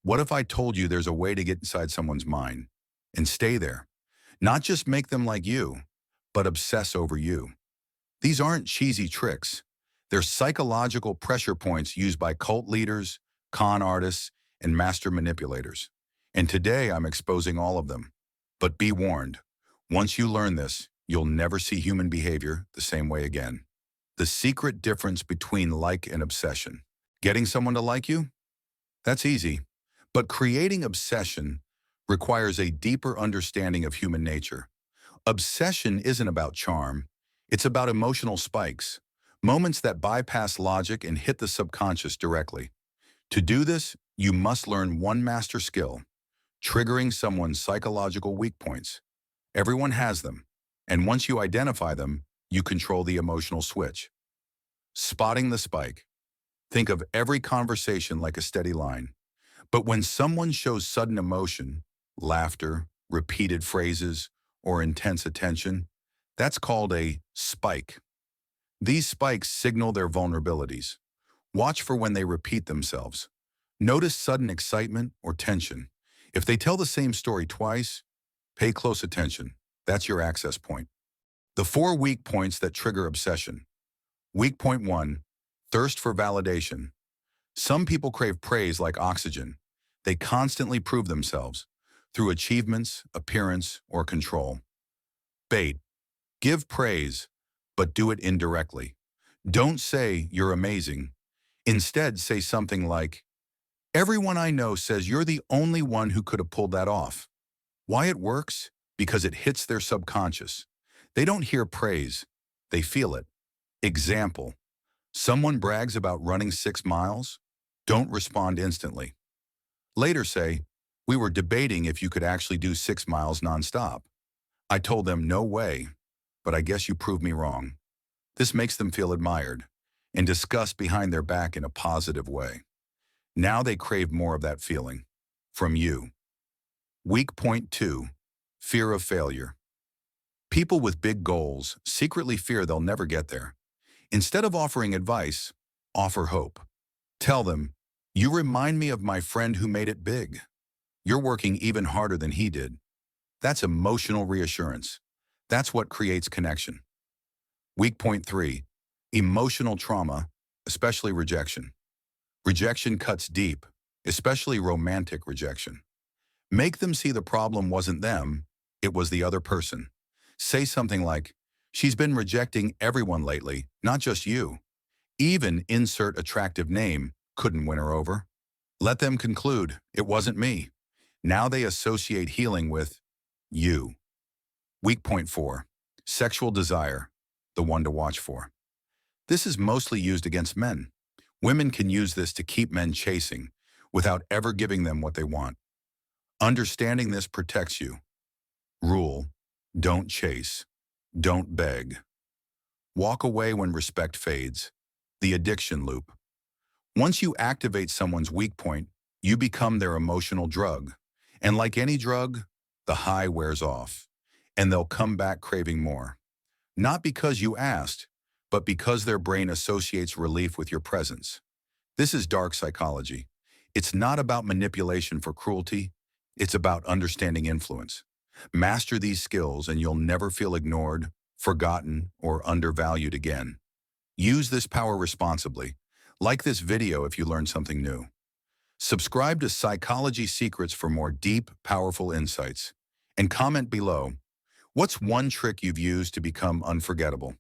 What if I told you there's a way to get inside someone's mind and stay there? Not just make them like you, but obsess over you. These aren't cheesy tricks. They're psychological pressure points used by cult leaders, con artists, and master manipulators. And today I'm exposing all of them. But be warned, once you learn this, you'll never see human behavior the same way again. The secret difference between like and obsession. Getting someone to like you? That's easy. But creating obsession requires a deeper understanding of human nature. Obsession isn't about charm. It's about emotional spikes, moments that bypass logic and hit the subconscious directly. To do this, you must learn one master skill: triggering someone's psychological weak points. Everyone has them, and once you identify them, you control the emotional switch. Spotting the spike. Think of every conversation like a steady line. But when someone shows sudden emotion, laughter, repeated phrases, or intense attention, that's called a spike. These spikes signal their vulnerabilities. Watch for when they repeat themselves. Notice sudden excitement or tension. If they tell the same story twice, pay close attention. That's your access point. The 4 weak points that trigger obsession. Weak point 1, thirst for validation. Some people crave praise like oxygen. They constantly prove themselves through achievements, appearance, or control. Bait. Give praise, but do it indirectly. Don't say you're amazing. Instead, say something like, "Everyone I know says you're the only one who could have pulled that off." Why it works? Because it hits their subconscious. They don't hear praise, they feel it. Example: someone brags about running 6 miles. Don't respond instantly. Later say, "We were debating if you could actually do 6 miles nonstop. I told them no way, but I guess you proved me wrong." This makes them feel admired and discussed behind their back in a positive way. Now they crave more of that feeling from you. Weak point 2, fear of failure. People with big goals secretly fear they'll never get there. Instead of offering advice, offer hope. Tell them, "You remind me of my friend who made it big. You're working even harder than he did." That's emotional reassurance. That's what creates connection. Weak point 3, emotional trauma, especially rejection. Rejection cuts deep, especially romantic rejection. Make them see the problem wasn't them, it was the other person. Say something like, "She's been rejecting everyone lately, not just you. Even insert attractive name couldn't win her over." Let them conclude, "It wasn't me." Now they associate healing with you. Weak point 4, sexual desire, the one to watch for. This is mostly used against men. Women can use this to keep men chasing without ever giving them what they want. Understanding this protects you. Rule: don't chase. Don't beg. Walk away when respect fades. The addiction loop. Once you activate someone's weak point, you become their emotional drug. And like any drug, the high wears off, and they'll come back craving more. Not because you asked, but because their brain associates relief with your presence. This is dark psychology. It's not about manipulation for cruelty. It's about understanding influence. Master these skills and you'll never feel ignored, forgotten, or undervalued again. Use this power responsibly. Like this video if you learned something new. Subscribe to Psychology Secrets for more deep, powerful insights. And comment below, what's one trick you've used to become unforgettable?